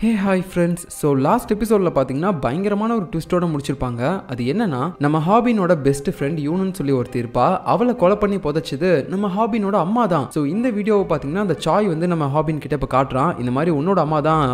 Hey hi friends. So last எபிசோடில் பார்த்தீங்கன்னா பயங்கரமான ஒரு ட்விஸ்டோட முடிச்சிருப்பாங்க. அது என்னன்னா, நம்ம ஹாபினோட பெஸ்ட் ஃப்ரெண்ட் யூனுன்னு சொல்லி ஒருத்தி இருப்பா. அவளை கொலை பண்ணி புதைச்சது நம்ம ஹாபினோட அம்மா தான். ஸோ இந்த வீடியோவை பார்த்தீங்கன்னா அந்த சாய் வந்து நம்ம ஹாபின் கிட்ட இப்போ காட்டுறான். இந்த மாதிரி உன்னோட அம்மா தான்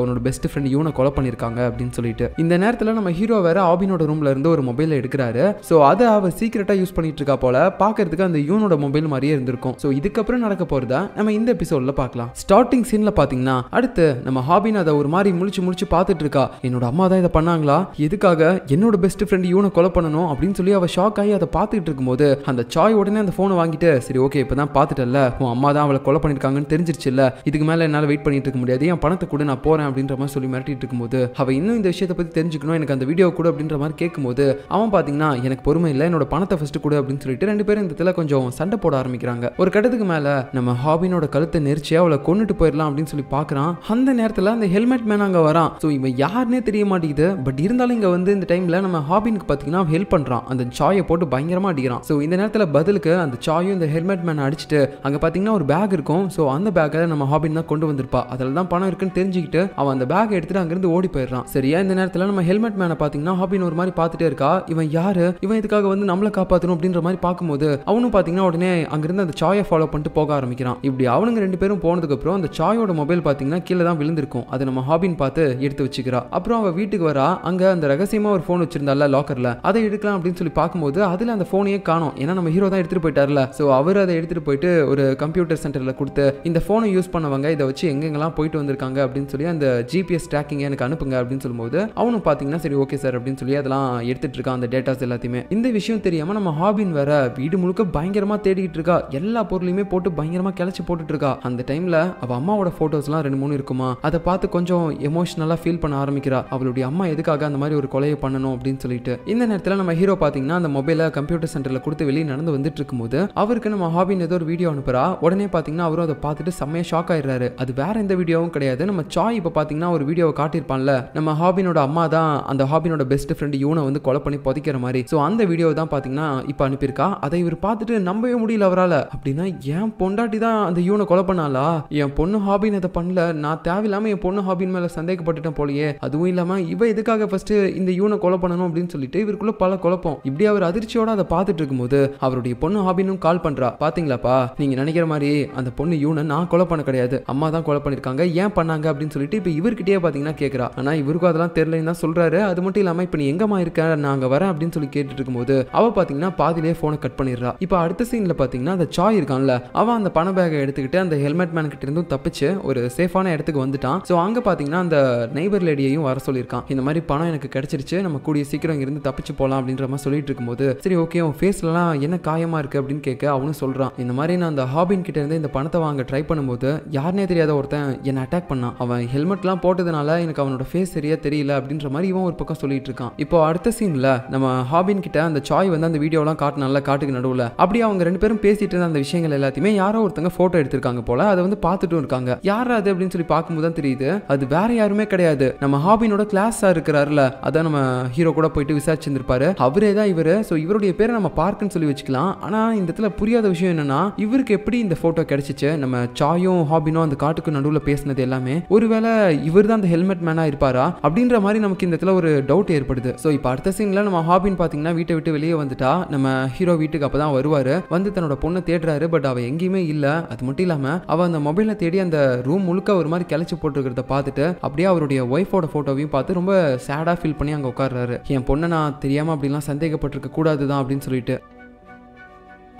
உன்னோட பெஸ்ட் ஃப்ரெண்ட் யூனை கொலை பண்ணியிருக்காங்க அப்படின்னு சொல்லிட்டு. இந்த நேரத்தில் நம்ம ஹீரோ வேற ஹாபினோட ரூம்ல இருந்து ஒரு மொபைலை எடுக்கிறாரு. ஸோ அதை அவ சீக்கிரட்டாக யூஸ் பண்ணிட்டு இருக்கா போல. பார்க்கறதுக்கு அந்த யூனோட மொபைல் மாதிரியே இருந்திருக்கும். ஸோ இதுக்கப்புறம் நடக்க போறதா நம்ம இந்த எபிசோட்ல பார்க்கலாம். ஸ்டார்டிங் சீன்ல பார்த்தீங்கன்னா அடுத்து நம்ம ஹாபின் அதை ஒரு மாதிரி முழிச்சு பார்த்துட்டு இருக்கா. என்னோட அம்மா தான் இதை பண்ணாங்களா, எதுக்காக என்னோட பெஸ்ட் ஃப்ரெண்ட் யூனை கொலை பண்ணணும் அப்படின்னு சொல்லி அவ ஷாக் ஆகி அதை பார்த்துட்டு இருக்கும்போது அந்த சாய் உடனே அந்த போனை வாங்கிட்டு, சரி ஓகே இப்பதான் பார்த்துட்டல, உன் அம்மா தான் அவளை கொலை பண்ணிருக்காங்கன்னு தெரிஞ்சிருச்சு இல்ல, இதுக்கு மேல என்னால வெயிட் பண்ணிட்டு இருக்க முடியாது, என் பணத்தை கூட நான் போறேன் அப்படின்ற மாதிரி சொல்லி மிரட்டிட்டு இருக்கும்போது அவ இன்னும் இந்த விஷயத்தை பத்தி தெரிஞ்சுக்கணும், எனக்கு அந்த வீடியோ கூட அப்படின்ற மாதிரி கேட்கும்போது அவன் பாத்தீங்கன்னா எனக்கு பொறுமை இல்லை, என்னோட பணத்தை ஃபர்ஸ்ட் கூட அப்படின்னு சொல்லிட்டு ரெண்டு பேரும் இந்த இடத்துல கொஞ்சம் சண்டை போட ஆரம்பிக்கிறாங்க. ஒரு கட்டத்துக்கு மேல நம்ம ஹாபினோட கழுத்தை நெரிச்சு அவளை கொன்னுட்டு போயிடலாம் அப்படின்னு சொல்லி பாக்குறான். அந்த நேரத்துல அந்த ஹெல்மெட் மேன் அங்க வரான். ஸோ இவன் யாருன்னே தெரிய மாட்டேங்குது. பட் இருந்தாலும் இங்க வந்து இந்த டைம்ல நம்ம ஹாபினுக்கு பாத்தீங்கன்னா ஹெல்ப் பண்றான். அந்த சாயை போட்டு பயங்கரமா அடிக்கிறான். ஸோ இந்த நேரத்துல பதிலுக்கு அந்த சாயும் இந்த ஹெல்மெட் மேன் அடிச்சுட்டு அங்க பாத்தீங்கன்னா ஒரு பேக் இருக்கும். ஸோ அந்த பேக்கை நம்ம ஹாபின் தான் கொண்டு வந்திருப்பா. அதில் தான் பணம் இருக்குன்னு தெரிஞ்சுக்கிட்டு அவன் அந்த பேக்கை எடுத்துட்டு அங்கிருந்து ஓடி போயிடுறான். சரியா இந்த நேரத்துல நம்ம ஹெல்மெட் மேனை பாத்தீங்கன்னா ஹாபின் ஒரு மாதிரி பார்த்துட்டே இருக்கா. இவன் யாரு, இவன் இதுக்காக வந்து நம்மளை காப்பாற்றணும் அப்படின்ற மாதிரி பார்க்கும்போது அவனும் பாத்தீங்கன்னா உடனே அங்கிருந்து அந்த சாயை ஃபாலோ பண்ணிட்டு போக ஆரம்பிக்கிறான். இப்படி அவனுங்க ரெண்டு பேரும் போனதுக்கு அப்புறம் அந்த சாயோட மொபைல் பாத்தீங்கன்னா கீழே தான் விழுந்திருக்கும். அதை நம்ம ஹாபின் பார்த்து எடுத்து வச்சுக்கிறா. அப்புறம் அவ வீட்டுக்கு வரா. அங்க அந்த ரகசியமா ஒரு போன் வச்சிருந்தால லாக்கர்ல, அதை எடுக்கலாம் அப்படின்னு சொல்லி பார்க்கும்போது அதுல அந்த போனையே காணோம். ஏன்னா நம்ம ஹீரோ தான் எடுத்துட்டு போயிட்டார்ல. சோ அவர் அதை எடுத்துட்டு போயிட்டு ஒரு கம்ப்யூட்டர் சென்டர்ல கொடுத்து இந்த போனை யூஸ் பண்ணவங்க இதை வச்சு எங்கெங்கெல்லாம் போயிட்டு வந்திருக்காங்க அப்படின்னு சொல்லி அந்த ஜிபிஎஸ் ட்ராக்கிங் எனக்கு அனுப்புங்க அப்படின்னு சொல்லும்போது அவனும் பாத்தீங்கன்னா சரி ஓகே சார் அப்படின்னு சொல்லி அதெல்லாம் எடுத்துட்டு இருக்கான் அந்த டேட்டாஸ் எல்லாத்தையுமே. இந்த விஷயம் தெரியாம நம்ம ஹாபின் வேற வீடு முழுக்க பயங்கரமா தேடிட்டு இருக்கா. எல்லா பொருளையுமே போட்டு பயங்கரமா கிளச்சி போட்டுட்டு இருக்கா. அந்த டைம்ல அவ அம்மாவோட போட்டோஸ் எல்லாம் 2-3 இருக்குமா. அதை பார்த்து கொஞ்சம் எமோஷனலா ஃபீல் பண்ண ஆரம்பிக்கிறா. அவளுடைய அம்மா எதுக்காக அந்த மாதிரி ஒரு கொலையை பண்ணணும் அப்படின்னு சொல்லிட்டு. இந்த நேரத்தில் நம்ம ஹீரோ பாத்தீங்கன்னா அந்த மொபைலை கம்ப்யூட்டர் சென்டர்ல கொடுத்து வெளியே நடந்து வந்துட்டு இருக்கும்போது அவருக்கு நம்ம ஹாபின் ஏதோ ஒரு வீடியோ அனுப்புறா. உடனே பாத்தீங்கன்னா அவரும் அதை பார்த்துட்டு செம்மையா ஷாக் ஆயிடுறாரு. அது வேற எந்த வீடியோவும் கிடையாது. நம்ம சாய் இப்ப பாத்தீங்கன்னா ஒரு வீடியோவை காட்டியிருப்பான்ல, நம்ம ஹாபினோட அம்மா தான் அந்த ஹாபினோட பெஸ்ட் ஃப்ரெண்ட் யூனை வந்து கொலை பண்ணி புதைக்கிற மாதிரி. ஸோ அந்த வீடியோ தான் பாத்தீங்கன்னா இப்ப அனுப்பியிருக்கா. அதை இவர் பார்த்துட்டு நம்பவே முடியல அவரால். அப்படின்னா என் பொண்டாட்டி தான் அந்த யூனை கொலை பண்ணாலா, என் பொண்ணு ஹாபின் அதை பண்ணல, நான் தேவையில்லாம என் பொண்ணு ஹாபின் மேல சந்தேகப்பட்டுட்டேன் போலயே, அதுவும் இல்லாம இவ எதுக்காக ஃபர்ஸ்ட் இந்த யூனை கொலை பண்ணணும் அப்படின்னு சொல்லிட்டு இவருக்குள்ள பல குழப்பம். இப்படி அவர் அதிர்ச்சியோட அதை பார்த்துட்டு இருக்கும்போது அவருடைய பொண்ணு ஹாபினும் கால் பண்றா. பாத்தீங்களாப்பா, நீங்க நினைக்கிற மாதிரி அந்த பொண்ணு யூனை நான் கொலை பண்ண கிடையாது, அம்மா தான் கொலை பண்ணிருக்காங்க, ஏன் பண்ணாங்க அப்படின்னு சொல்லிட்டு இப்ப இவர்கிட்டயே பாத்தீங்கன்னா கேட்கறா. ஆனா இவருக்கும் அதெல்லாம் தெரியலன்னு தான் சொல்றாரு. அது மட்டும் இல்லாம இப்ப நீ எங்கம்மா இருக்க, நான் அங்க வரேன் அப்படின்னு சொல்லி கேட்டுட்டு இருக்கும்போது அவ பாத்தீங்கன்னா பாதிலே போனை கட் பண்ணிடுறா. இப்ப அடுத்த சீன்ல பாத்தீங்கன்னா அந்த சாய் இருக்கான்ல, அவன் அந்த பண பேக்கை எடுத்துக்கிட்டு அந்த ஹெல்மெட் மேன் கிட்ட இருந்தும் தப்பிச்சு ஒரு சேஃபான இடத்துக்கு வந்துட்டான். சோ அங்க பாத்தீங்கன்னா அந்த நெய்பர் லேடியையும் வர சொல்லியிருக்கான். இந்த மாதிரி பணம் எனக்கு கிடைச்சிருச்சு, நம்ம கூடிய சீக்கிரம் இருந்து தப்பிச்சு போலாம் அப்படின்ற மாதிரி சொல்லிட்டு இருக்கும்போது சரி ஓகே உன் ஃபேஸ்லாம் என்ன காயமா இருக்கு அப்படின்னு கேட்க அவனும் சொல்றான். இந்த மாதிரி நான் அந்த ஹாபின் கிட்ட இருந்து இந்த பணத்தை வாங்க ட்ரை பண்ணும்போது யாருனே தெரியாத ஒருத்தன் என்ன அட்டாக் பண்ணான். அவன் ஹெல்மெட்லாம் போட்டதுனால எனக்கு அவனோட ஃபேஸ் சரியா தெரியல அப்படின்ற மாதிரி இவன் ஒரு பக்கம் சொல்லிட்டு இருக்கான். இப்போ அடுத்த சீன்ல நம்ம ஹாபின் கிட்ட அந்த சாய் வந்து அந்த வீடியோலாம் காட்டுனால காட்டுக்கு நடுவுல அப்படி அவங்க ரெண்டு பேரும் பேசிட்டு இருந்த அந்த விஷயங்கள் எல்லாத்தையுமே யாரோ ஒருத்தங்க போட்டோ எடுத்திருக்காங்க போல. அதை வந்து பார்த்துட்டும் இருக்காங்க. யாரா அது அப்படின்னு சொல்லி பார்க்கும்போது தான் தெரியுது அது வேற யாருமே கிடையாது, நம்ம ஹாபினோட கிளாஸ் சார் இருக்கிறாருல, அதான் நம்ம ஹீரோ கூட போயிட்டு விசாரிச்சிருந்திருப்பாரு, அவரே தான் இவரு. ஸோ இவருடைய பேரை நம்ம பார்க்குன்னு சொல்லி வச்சுக்கலாம். ஆனா இந்த இடத்துல புரியாத விஷயம் என்னன்னா இவருக்கு எப்படி இந்த போட்டோ கிடைச்சிச்சு, நம்ம சாயும் ஹாபினும் அந்த காட்டுக்கு நடுவில் பேசினது எல்லாமே ஒருவேளை இவர் தான் அந்த ஹெல்மெட் மேனா இருப்பாரா அப்படின்ற மாதிரி நமக்கு இந்த இடத்துல ஒரு டவுட் ஏற்படுது. ஸோ இப்போ அடுத்த சீன்ல நம்ம ஹாபின் பாத்தீங்கன்னா வீட்டை விட்டு வெளியே வந்துட்டா. நம்ம ஹீரோ வீட்டுக்கு அப்பதான் வருவாரு. வந்து தன்னோட பொண்ணை தேடுறாரு. பட் அவ எங்கேயுமே இல்ல. அது மட்டும் இல்லாம அவ அந்த மொபைலை தேடி அந்த ரூம் முழுக்க ஒரு மாதிரி கிளச்சி போட்டுருக்கிறத பார்த்துட்டு அப்படியே அவருடைய ஒய்ஃபோட போட்டோவையும் பார்த்து ரொம்ப சேடா ஃபீல் பண்ணி அங்க உட்கார்றாரு. என் பொண்ணை நான் தெரியாம அப்படிலாம் சந்தேகப்பட்டிருக்க கூடாதுதான் அப்படின்னு சொல்லிட்டு.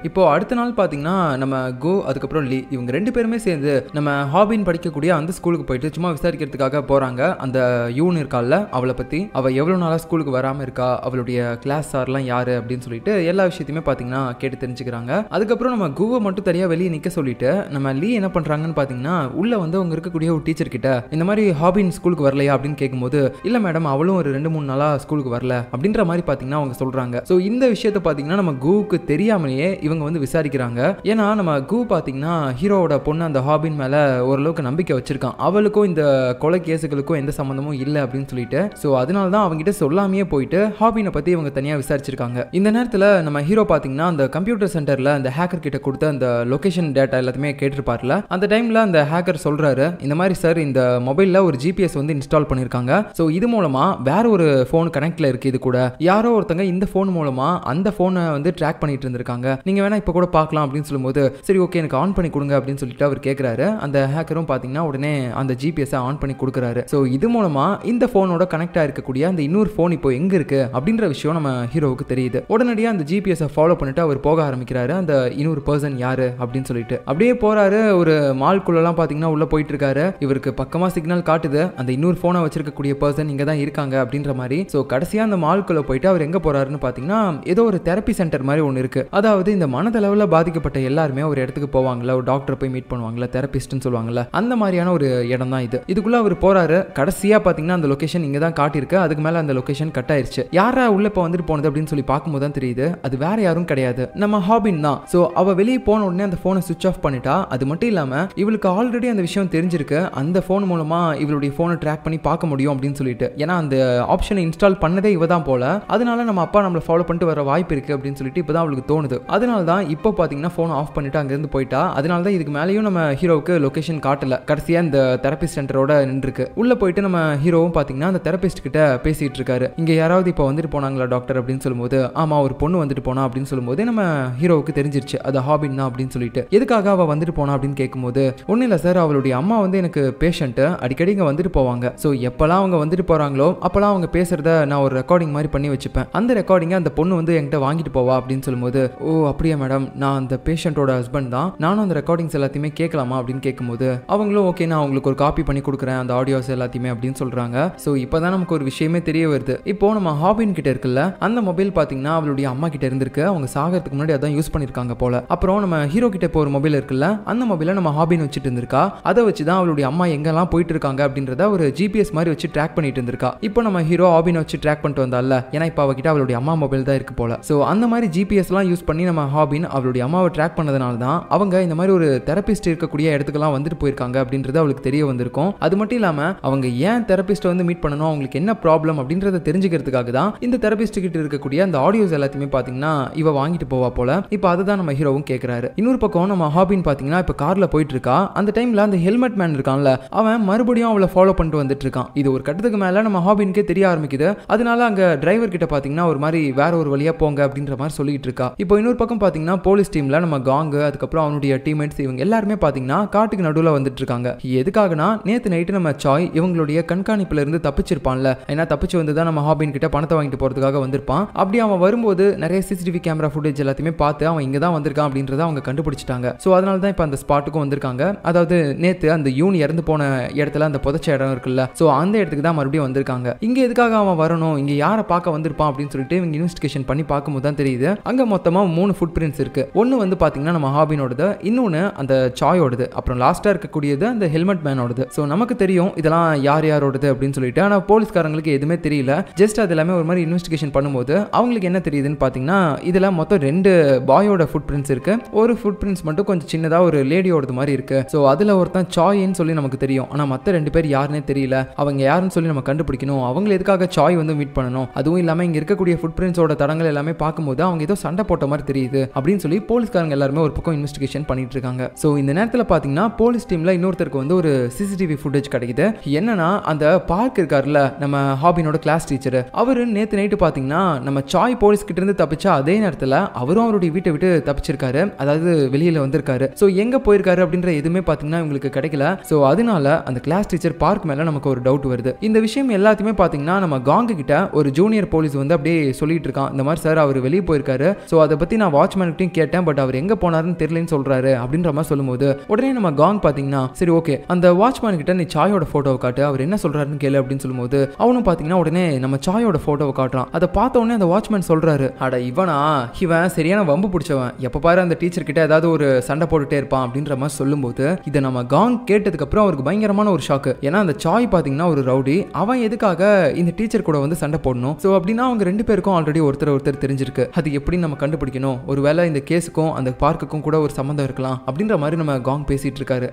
இப்போ அடுத்த நாள் பார்த்தீங்கன்னா நம்ம கோ அதுக்கப்புறம் லீ இவங்க ரெண்டு பேருமே சேர்ந்து நம்ம ஹாபின் படிக்கக்கூடிய அந்த ஸ்கூலுக்கு போயிட்டு சும்மா விசாரிக்கிறதுக்காக போறாங்க. அந்த யூன் இருக்கால அவளை பத்தி, அவ எவ்வளவு நாளா ஸ்கூலுக்கு வராம இருக்கா, அவளுடைய கிளாஸ் சார்லாம் யாரு அப்படின்னு சொல்லிட்டு எல்லா விஷயத்தையுமே பார்த்தீங்கன்னா கேட்டு தெரிஞ்சுக்கிறாங்க. அதுக்கப்புறம் நம்ம கோவை மட்டும் தனியாக வெளியே நிற்க சொல்லிட்டு நம்ம லீ என்ன பண்றாங்கன்னு பார்த்தீங்கன்னா உள்ள வந்து அவங்க இருக்கக்கூடிய ஒரு டீச்சர் கிட்ட இந்த மாதிரி ஹாபின் ஸ்கூலுக்கு வரலையா அப்படின்னு கேட்கும்போது இல்ல மேடம் அவளும் ஒரு 2-3 நாளா ஸ்கூலுக்கு வரல அப்படின்ற மாதிரி பார்த்தீங்கன்னா அவங்க சொல்றாங்க. ஸோ இந்த விஷயத்தை பார்த்தீங்கன்னா நம்ம கோவுக்கு தெரியாமலேயே இவங்க வந்து விசாரிக்கிறாங்க. ஏன்னா நம்ம கு பாத்தீங்கன்னா ஹீரோவோட பொண்ணு அந்த ஹாபின் மேல ஓரளவுக்கு நம்பிக்கை வச்சிருக்கான். அவளுக்கும் இந்த கொலை கேஸுகளுக்கும் எந்த சம்பந்தமும் இல்லை அப்படின்னு சொல்லிட்டு சோ அதனால தான் அவங்க கிட்ட சொல்லாமையே போயிட்டு ஹாபினை பத்தி இவங்க தனியா விசாரிச்சிருக்காங்க. இந்த நேரத்துல நம்ம ஹீரோ பாத்தீங்கன்னா அந்த கம்ப்யூட்டர் சென்டர்ல அந்த ஹேக்கர் கிட்ட கொடுத்த அந்த லொகேஷன் டேட்டா எல்லாத்தையுமே கேட்டிருப்பார்ல. அந்த டைம்ல அந்த ஹேக்கர் சொல்றாரு, இந்த மாதிரி சார் இந்த மொபைல்ல ஒரு ஜிபிஎஸ் வந்து இன்ஸ்டால் பண்ணிருக்காங்க. சோ இது மூலமா வேற ஒரு போன் கனெக்ட்ல இருக்கு. இது கூட யாரோ ஒருத்தங்க இந்த போன் மூலமா அந்த போனை வந்து ட்ராக் பண்ணிட்டு இருந்திருக்காங்க. நீங்க வேணா இப்ப கூட பார்க்கலாம் அப்படின்னு சொல்லும்போது சரி ஓகே எனக்கு ஆன் பண்ணி கொடுங்க அப்படின்னு சொல்லிட்டு அவர் கேட்கிறாரு. அந்த ஹேக்கரும் பாத்தீங்கன்னா உடனே அந்த ஜிபிஎஸ் ஆன் பண்ணி கொடுக்குறாரு. சோ இது மூலமா இந்த போனோட கனெக்ட் ஆயிருக்கக்கூடிய அந்த இன்னொரு போன் இப்போ எங்க இருக்கு அப்படின்ற விஷயம் நம்ம ஹீரோவுக்கு தெரியுது. உடனடியாக அந்த ஜிபிஎஸ் ஃபாலோ பண்ணிட்டு அவர் போக ஆரம்பிக்கிறாரு. அந்த இன்னொரு பர்சன் யாரு அப்படின்னு சொல்லிட்டு அப்படியே போறாரு. ஒரு மால்குள்ளலாம் பாத்தீங்கன்னா உள்ள போயிட்டு இருக்காரு. இவருக்கு பக்கமா சிக்னல் காட்டுது அந்த இன்னொரு போனை வச்சிருக்கக்கூடிய பர்சன் இங்க தான் இருக்காங்க அப்படின்ற மாதிரி. சோ கடைசியா அந்த மால்குள்ள போயிட்டு அவர் எங்க போறாருன்னு பாத்தீங்கன்னா ஏதோ ஒரு தெரப்பி சென்டர் மாதிரி ஒன்று இருக்கு. அதாவது இந்த மனதளவில் பாதிக்கப்பட்ட எல்லாருமே ஒரு இடத்துக்கு போவாங்கல்ல, ஒரு டாக்டர் போய் மீட் பண்ணுவாங்கல்ல, தெரபிஸ்ட்னு சொல்லுவாங்கல்ல, அந்த மாதிரியான ஒரு இடம் தான் இது. இதுக்குள்ள அவர் போறாரு. கடைசியா பாத்தீங்கன்னா அந்த லொகேஷன் இங்க தான் காட்டியிருக்கு. அதுக்கு மேல அந்த லொகேஷன் கட் ஆயிருச்சு. யாரா உள்ள இப்போ வந்துட்டு போனது அப்படின்னு சொல்லி பார்க்கும்போது தான் தெரியுது அது வேற யாரும் கிடையாது, நம்ம ஹாபின் தான். சோ அவ வெளியே போன உடனே அந்த போனை சுவிட்ச் ஆஃப் பண்ணிட்டா. அது மட்டும் இல்லாம இவளுக்கு ஆல்ரெடி அந்த விஷயம் தெரிஞ்சிருக்கு. அந்த போன் மூலமா இவளுடைய போனை ட்ராக் பண்ணி பார்க்க முடியும் அப்படின்னு சொல்லிட்டு. ஏன்னா அந்த ஆப்ஷனை இன்ஸ்டால் பண்ணதே இவ தான் போல. அதனால நம்ம அப்பா நம்மள ஃபாலோ பண்ணிட்டு வர வாய்ப்பு இருக்கு அப்படின்னு சொல்லிட்டு இப்பதான் அவளுக்கு தோணுது. அதனால தான் இப்போ பாத்தீங்கன்னா போனை ஆஃப் பண்ணிட்டு அங்க இருந்து போயிட்டா. அதனால தான் இதுக்கு மேலேயும் நம்ம ஹீரோவுக்கு லொகேஷன் காட்டல. கடைசியா இந்த தெரபிஸ்ட் சென்டரோட நின்றுருக்கு. உள்ள போயிட்டு நம்ம ஹீரோவும் பாத்தீங்கன்னா அந்த தெரபிஸ்ட் கிட்ட பேசிட்டு இருக்காரு. இங்க யாராவது இப்போ வந்துட்டு போனாங்களா டாக்டர் அப்படின்னு சொல்லும்போது ஆமா ஒரு பொண்ணு வந்துட்டு போனா அப்படின்னு சொல்லும்போது நம்ம ஹீரோவுக்கு தெரிஞ்சிருச்சு அது ஹாபின் தான் அப்படின்னு சொல்லிட்டு. எதுக்காக அவ வந்துட்டு போனா அப்படின்னு கேட்கும்போது ஒன்னும் இல்ல சார், அவளுடைய அம்மா வந்து எனக்கு பேஷண்ட், அடிக்கடி இங்க வந்துட்டு போவாங்க. சோ எப்பெல்லாம் அவங்க வந்துட்டு போறாங்களோ அப்பெல்லாம் அவங்க பேசுறத நான் ஒரு ரெக்கார்டிங் மாதிரி பண்ணி வச்சுப்பேன். அந்த ரெக்கார்டிங்க அந்த பொண்ணு வந்து என்கிட்ட வாங்கிட்டு போவா அப்படின்னு சொல்லும்போது ஓ அப்படியே மேடம், நான் அந்த பேஷண்டோட ஹஸ்பண்ட் தான், நானும் அந்த ரெக்கார்டிங்ஸ் எல்லாத்தையுமே கேட்கலாமா அப்படின்னு கேட்கும்போது அவங்களும் ஓகே நான் உங்களுக்கு ஒரு காப்பி பண்ணி கொடுக்குறேன் அந்த ஆடியோஸ் எல்லாத்தையுமே அப்படின்னு சொல்றாங்க. சோ இப்பதான் நமக்கு ஒரு விஷயமே தெரிய வருது. இப்போ நம்ம ஹாபின் கிட்ட இருக்குல்ல அந்த மொபைல் பாத்தீங்கன்னா அவளுடைய அம்மா கிட்ட இருந்திருக்கு. அவங்க சாகிறதுக்கு முன்னாடி அதான் யூஸ் பண்ணிருக்காங்க போல. அப்புறம் நம்ம ஹீரோ கிட்ட இப்போ ஒரு மொபைல் இருக்குல்ல அந்த மொபைலை நம்ம ஹாபின் வச்சுட்டு இருந்திருக்கா. அதை வச்சுதான் அவளுடைய அம்மா எங்கெல்லாம் போயிட்டு இருக்காங்க அப்படின்றத ஒரு ஜிபிஎஸ் மாதிரி வச்சு ட்ராக் பண்ணிட்டு இருந்திருக்கா. இப்போ நம்ம ஹீரோ ஹாபின் வச்சு ட்ராக் பண்ணிட்டு வந்தால, ஏன்னா இப்போ அவகிட்ட அவளுடைய அம்மா மொபைல் தான் இருக்கு போல. சோ அந்த மாதிரி ஜிபிஎஸ் எல்லாம் யூஸ் பண்ணி நம்ம ஹாபின் அவளுடைய அம்மாவை ட்ராக் பண்ணதுனால தான் அவங்க இந்த மாதிரி ஒரு தெரபிஸ்ட் இருக்கக்கூடிய இடத்துக்கெல்லாம் வந்துட்டு போயிருக்காங்க அப்படின்றது அவளுக்கு தெரிய வந்திருக்கும். அது மட்டும் இல்லாம அவங்க ஏன் தெரபிஸ்ட் வந்து மீட் பண்ணணும், அவங்களுக்கு என்ன ப்ராப்ளம் அப்படின்றத தெரிஞ்சுக்கிறதுக்காக தான் இந்த தெரபிஸ்ட் கிட்ட இருக்கக்கூடிய அந்த ஆடியோஸ் எல்லாத்தையுமே பாத்தீங்கன்னா இவ வாங்கிட்டு போவா போல. இப்போ அதுதான் நம்ம ஹீரோவும் கேட்கிறாரு. இன்னொரு பக்கம் நம்ம ஹாபின் பாத்தீங்கன்னா இப்ப கார்ல போயிட்டு இருக்கா. அந்த டைம்ல அந்த ஹெல்மெட் மேன் இருக்கான்ல அவன் மறுபடியும் அவளை ஃபாலோ பண்ணிட்டு வந்துட்டு இருக்கான். இது ஒரு கட்டத்துக்கு மேல நம்ம ஹாபின்கே தெரிய ஆரம்பிக்குது. அதனால அங்க டிரைவர் கிட்ட பாத்தீங்கன்னா ஒரு மாதிரி வேற ஒரு வழியா போங்க அப்படின்ற மாதிரி சொல்லிட்டு இருக்கா. இப்போ இன்னொரு பக்கம் பாத்தீங்கன்னா போலீஸ் டீம்ல நம்ம காங்கு அதுக்கப்புறம் அவனுடைய டீம்மேட்ஸ் இவங்க எல்லாருமே பாத்தீங்கன்னா காட்டுக்கு நடுவுல வந்துட்டு இருக்காங்க. எதுக்காகனா நேத்து நைட்டு நம்ம சாய் இவங்களுடைய கண்காணிப்புல இருந்து தப்பிச்சிருப்பான்ல, ஏன்னா தப்பிச்சு வந்து தான் நம்ம ஹாபின் கிட்ட பணத்தை வாங்கிட்டு போறதுக்காக வந்திருப்பான். அப்படி அவன் வரும்போது நிறைய சிசிடிவி கேமரா ஃபுட்டேஜ் எல்லாத்தையுமே பார்த்து அவன் இங்க தான் வந்திருக்கான் அப்படின்றத அவங்க கண்டுபிடிச்சிட்டாங்க. சோ அதனால தான் இப்போ அந்த ஸ்பாட்டுக்கும் வந்திருக்காங்க. அதாவது நேத்து அந்த யூன் இறந்து போன இடத்துல அந்த புதைச்ச இடம் இருக்குல்ல, சோ அந்த இடத்துக்கு தான் மறுபடியும் வந்திருக்காங்க. இங்க எதுக்காக அவன் வரணும், இங்க யாரை பார்க்க வந்திருப்பான் அப்படின்னு சொல்லிட்டு இவங்க இன்வெஸ்டிகேஷன் பண்ணி பார்க்கும்போது தான் தெரியுது அங்க மொத்தமா 3 ஃபுட் பிரிண்ட்ஸ் இருக்கு. ஒன்னு வந்து பாத்தீங்கன்னா நம்ம ஹாபினோடது, இன்னொன்னு அந்த சாயோடது, அப்புறம் லாஸ்டா இருக்கக்கூடியது அந்த ஹெல்மெட் மேனோடது. சோ நமக்கு தெரியும் இதெல்லாம் யார் யாரோடது அப்படின்னு சொல்லிட்டு. ஆனா போலீஸ்காரங்களுக்கு எதுவுமே தெரியல. ஜஸ்ட் அது எல்லாமே ஒரு மாதிரி இன்வெஸ்டிகேஷன் பண்ணும்போது அவங்களுக்கு என்ன தெரியுதுன்னு பாத்தீங்கன்னா இதுல மொத்தம் 2 பாயோட ஃபுட் பிரிண்ட்ஸ் இருக்கு. ஒரு ஃபுட் பிரிண்ட்ஸ் மட்டும் கொஞ்சம் சின்னதா ஒரு லேடியோடது மாதிரி இருக்கு. சோ அதுல ஒருத்தன் சாய்ன்னு சொல்லி நமக்கு தெரியும். ஆனா மத்த 2 பேர் யாருன்னே தெரியல. அவங்க யாருன்னு சொல்லி நம்ம கண்டுபிடிக்கணும். அவங்க எதுக்காக சாய் வந்து மீட் பண்ணணும். அதுவும் இல்லாம இங்க இருக்கக்கூடிய ஃபுட் பிரிண்ட்ஸோட தடங்கள் எல்லாமே பார்க்கும்போது அவங்க ஏதோ சண்டை போட்ட மாதிரி தெரியுது அப்படின்னு சொல்லி போலீஸ்காரங்க எல்லாருமே ஒரு பக்கம் இன்வெஸ்டிகேஷன் பண்ணிட்டு இருக்காங்க. சோ இந்த நேரத்துல பாத்தீங்கன்னா போலீஸ் டீம்ல இன்னொருத்தருக்கு வந்து ஒரு சிசிடிவி ஃபுட்டேஜ் கிடைக்குது. என்னன்னா அந்த பார்க் இருக்காருல்ல நம்ம ஹாபினோட கிளாஸ் டீச்சர், அவரு நேத்து நைட்டு பாத்தீங்கன்னா நம்ம சாய் போலீஸ் கிட்ட இருந்து தப்பிச்சா அதே நேரத்துல அவரும் அவருடைய வீட்டை விட்டு தப்பிச்சிருக்காரு. அதாவது வெளியில வந்திருக்காரு. சோ எங்க போயிருக்காரு அப்படின்ற எதுவுமே பாத்தீங்கன்னா உங்களுக்கு கிடைக்கல. சோ அதனால அந்த கிளாஸ் டீச்சர் பார்க் மேல நமக்கு ஒரு டவுட் வருது. இந்த விஷயம் எல்லாத்தையுமே பாத்தீங்கன்னா நம்ம காங்கு கிட்ட ஒரு ஜூனியர் போலீஸ் வந்து அப்படியே சொல்லிட்டு இருக்கான். இந்த மாதிரி சார் அவர் வெளியே போயிருக்காரு. சோ அதை பத்தி நான் வாட்ச்மேன் கிட்டையும் கேட்டேன், பட் அவர் எங்க போனாருன்னு தெரியலன்னு சொல்றாரு அப்படின்ற மாதிரி சொல்லும்போது உடனே நம்ம காங் பாத்தீங்கன்னா சரி ஓகே அந்த வாட்ச்மேன் கிட்ட நீ சாயோட போட்டோவை காட்டு, அவர் என்ன சொல்றாருன்னு கேளு அப்படின்னு சொல்லும்போது அவனும் பாத்தீங்கன்னா உடனே நம்ம சாயோட போட்டோவை காட்டுறான். அதை பார்த்த உடனே அந்த வாட்ச்மேன் சொல்றாரு, அட இவனா, இவன் சரியான வம்பு பிடிச்சவன், எப்ப பாரு அந்த டீச்சர் கிட்ட ஏதாவது ஒரு சண்டை போட்டுட்டே இருப்பான் அப்படின்ற மாதிரி சொல்லும்போது இதை நம்ம காங் கேட்டதுக்கு அப்புறம் அவருக்கு பயங்கரமான ஒரு ஷாக்கு. ஏன்னா அந்த சாய் பாத்தீங்கன்னா ஒரு ரவுடி, அவன் எதுக்காக இந்த டீச்சர் கூட வந்து சண்டை போடணும். சோ அப்படின்னா அவங்க 2 பேருக்கும் ஆல்ரெடி ஒருத்தர் தெரிஞ்சிருக்கு. அது எப்படி நம்ம கண்டுபிடிக்கணும், ஒருவேளை இந்த கேஸுக்கும் அந்த பார்க்குக்கும் கூட ஒரு சம்மந்தம் இருக்கலாம் அப்படின்ற மாதிரி நம்ம காங் பேசிட்டு இருக்காரு.